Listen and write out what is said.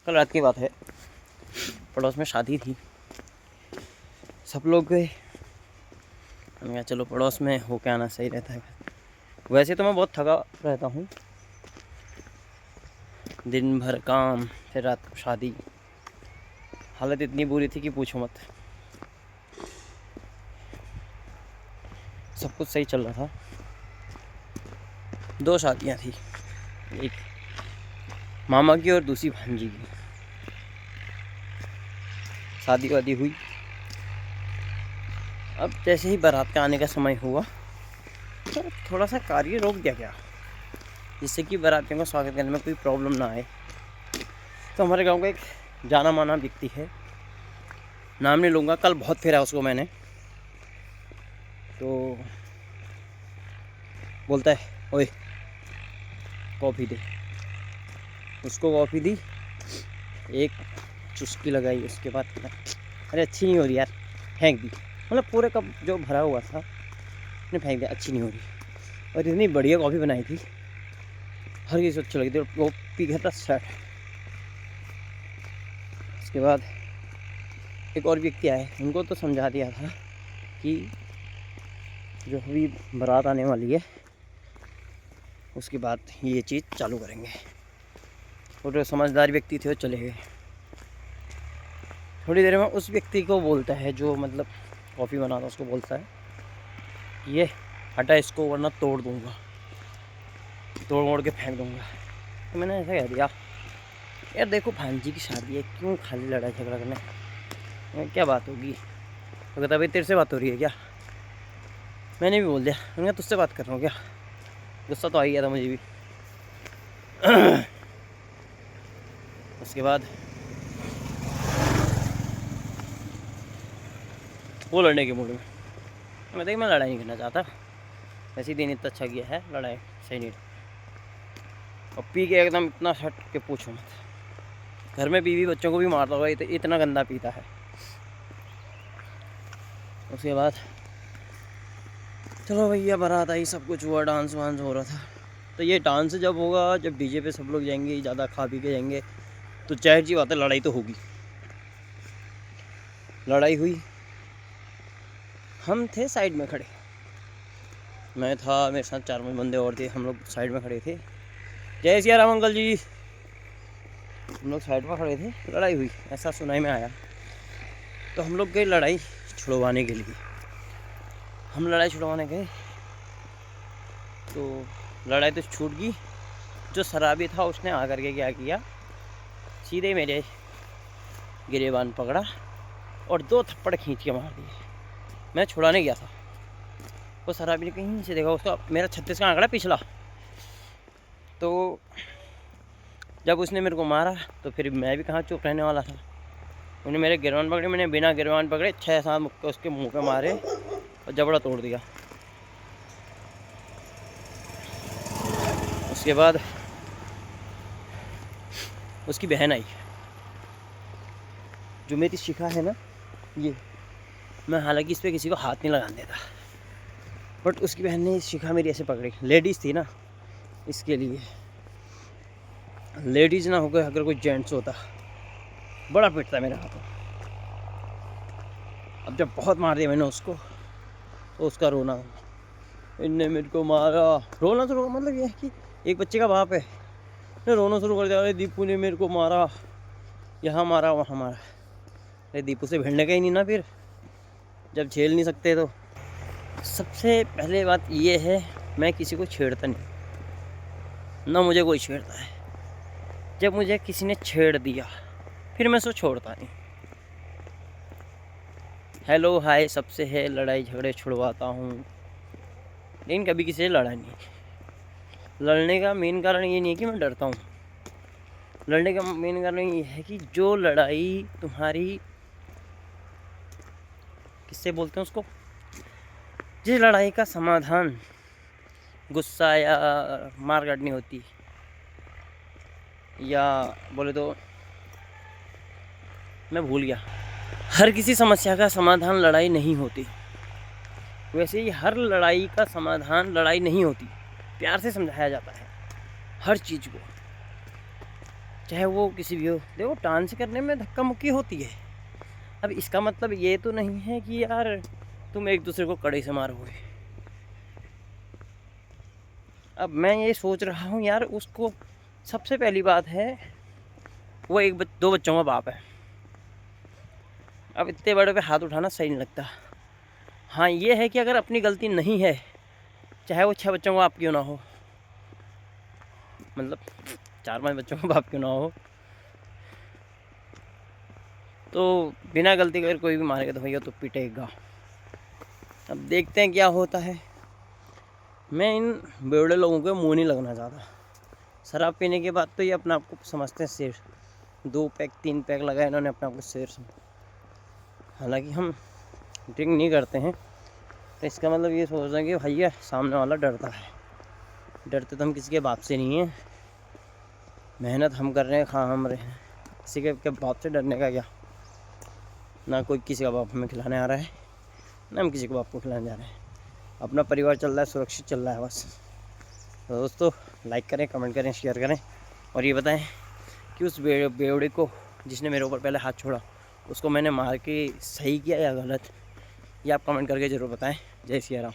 कल रात की बात है, पड़ोस में शादी थी, सब लोग गए। मैंने कहा चलो पड़ोस में हो के आना सही रहता है। वैसे तो मैं बहुत थका रहता हूँ, दिन भर काम, फिर रात को शादी। हालत इतनी बुरी थी कि पूछो मत। सब कुछ सही चल रहा था। 2 शादियाँ थी, एक मामा की और दूसरी भांजी की। शादी वादी हुई। अब जैसे ही बारात का आने का समय हुआ तो थोड़ा सा कार्य रोक दिया गया, जिससे कि बारातियों का स्वागत करने में कोई प्रॉब्लम ना आए। तो हमारे गांव का एक जाना माना व्यक्ति है, नाम नहीं लूँगा, कल बहुत फेरा उसको मैंने। तो बोलता है ओए कॉफ़ी दे। उसको कॉफ़ी दी, एक चुस्की लगाई, उसके बाद अरे अच्छी नहीं हो रही यार, फेंक दी। मतलब पूरे कप जो भरा हुआ था उसने फेंक दिया, अच्छी नहीं हो रही। और इतनी बढ़िया कॉफ़ी बनाई थी, हर किसी को अच्छी लगी थी, और वो पी गया था शर्ट। उसके बाद एक और व्यक्ति आए, उनको तो समझा दिया था कि जो अभी बारात आने वाली है उसके बाद ये चीज़ चालू करेंगे। और जो समझदार व्यक्ति थे वो चले गए। थोड़ी देर में उस व्यक्ति को बोलता है, जो मतलब कॉफ़ी बनाता, उसको बोलता है ये हटा इसको वरना तोड़ दूँगा, तोड़ मोड़ के फेंक दूँगा। तो मैंने ऐसा कह दिया, यार देखो भांजी की शादी है, क्यों खाली लड़ाई झगड़ा करना, क्या बात होगी। तो कहता भाई तेरे से बात हो रही है क्या। मैंने भी बोल दिया, मैंने कहा तुझसे बात कर रहा हूँ क्या। गुस्सा तो आ गया था मुझे भी। उसके बाद वो लड़ने के मूड में। मैं देखिए मैं लड़ाई नहीं करना चाहता, ऐसे ही दिन इतना अच्छा किया है, लड़ाई सही नहीं। और पी के एकदम इतना हट के पूछो मत। घर में बीवी बच्चों को भी मारता होगा, इतना गंदा पीता है। उसके बाद चलो भैया बारात आई, सब कुछ हुआ, डांस वांस हो रहा था। तो ये डांस जब होगा, जब डीजे पे सब लोग जाएंगे, ज़्यादा खा पी के जाएंगे, तो जाहिर सी बात है लड़ाई तो होगी। लड़ाई हुई, हम थे साइड में खड़े, मैं था, मेरे साथ 4-5 बंदे और थे, हम लोग साइड में खड़े थे। जय सिया राम अंकल जी। हम लोग साइड में खड़े थे, लड़ाई हुई, ऐसा सुनाई में आया। तो हम लोग गए लड़ाई छुड़वाने के लिए। हम लड़ाई छुड़वाने गए तो लड़ाई तो छूट गई। जो शराबी था उसने आकर के क्या किया, सीधे मेरे गिरेबान पकड़ा और 2 थप्पड़ खींच के मार दिए। मैं छुड़ाने गया था, वो शराबी ने कहीं से देखा, उसका मेरा 36 का आंकड़ा पिछला। तो जब उसने मेरे को मारा तो फिर मैं भी कहाँ चुप रहने वाला था। उन्हें मेरे गिरबान पकड़े, मैंने बिना गिरबान पकड़े 6-7 मुक्के उसके मुंह पे मारे और जबड़ा तोड़ दिया। उसके बाद उसकी बहन आई, जो मेरी शिखा है ना ये, मैं हालांकि इस पर किसी को हाथ नहीं लगाने देता, बट उसकी बहन ने शिखा मेरी ऐसे पकड़ी। लेडीज़ थी ना, इसके लिए। लेडीज़ ना होकर अगर कोई जेंट्स होता, बड़ा पिटता मेरे हाथों। अब जब बहुत मार दिया मैंने उसको, तो उसका रोना, इनने मेरे को मारा, रोना शुरू, मतलब ये है कि एक बच्चे का बाप है, ने रोना शुरू कर दिया, अरे दीपू ने मेरे को मारा, यहाँ मारा वहाँ मारा। अरे दीपू से भिड़ने का ही नहीं ना फिर, जब झेल नहीं सकते तो। सबसे पहले बात ये है, मैं किसी को छेड़ता नहीं, ना मुझे कोई छेड़ता है। जब मुझे किसी ने छेड़ दिया फिर मैं उसको छोड़ता नहीं। हेलो हाय सबसे है, लड़ाई झगड़े छुड़वाता हूँ, लेकिन कभी किसी से लड़ा नहीं। लड़ने का मेन कारण ये नहीं है कि मैं डरता हूँ, लड़ने का मेन कारण ये है कि जो लड़ाई तुम्हारी, किससे बोलते हैं उसको, जिस लड़ाई का समाधान गुस्सा या मार काटनी होती, या बोले तो मैं भूल गया, हर किसी समस्या का समाधान लड़ाई नहीं होती। वैसे ही हर लड़ाई का समाधान लड़ाई नहीं होती, प्यार से समझाया जाता है हर चीज़ को। चाहे वो किसी भी हो। देखो डांस करने में धक्का मुक्की होती है। अब इसका मतलब ये तो नहीं है कि यार तुम एक दूसरे को कड़े से मारोगे। अब मैं ये सोच रहा हूँ यार, उसको सबसे पहली बात है वो दो बच्चों का बाप है। अब इतने बड़े पे हाथ उठाना सही नहीं लगता। हाँ ये है कि अगर अपनी गलती नहीं है, चाहे वो 6 बच्चों का बाप क्यों ना हो, मतलब 4-5 बच्चों का बाप क्यों ना हो, तो बिना गलती के अगर कोई भी मारेगा तो भैया तो पिटेगा। अब देखते हैं क्या होता है। मैं इन बेवड़े लोगों के मुँह नहीं लगना चाहता। शराब पीने के बाद तो ये अपने आप को समझते हैं शेर। 2 पैक 3 पैक लगाए इन्होंने अपने आप को शेर समझा। हालांकि हम ड्रिंक नहीं करते हैं, तो इसका मतलब ये सोच रहे हैं कि भैया सामने वाला डरता है। डरते तो हम किसी के बाप से नहीं हैं। मेहनत हम कर रहे हैं, खा हम रहे हैं, किसी के बाप से डरने का क्या। ना कोई किसी का बाप हमें खिलाने आ रहा है, ना हम किसी के बाप को खिलाने जा रहे हैं। अपना परिवार चल रहा है, सुरक्षित चल रहा है बस। तो दोस्तों लाइक करें, कमेंट करें, शेयर करें और ये बताएं कि उस बेवड़े को जिसने मेरे ऊपर पहले हाथ छोड़ा उसको मैंने मार के सही किया या गलत, ये आप कमेंट करके ज़रूर बताएं। जय सिया राम।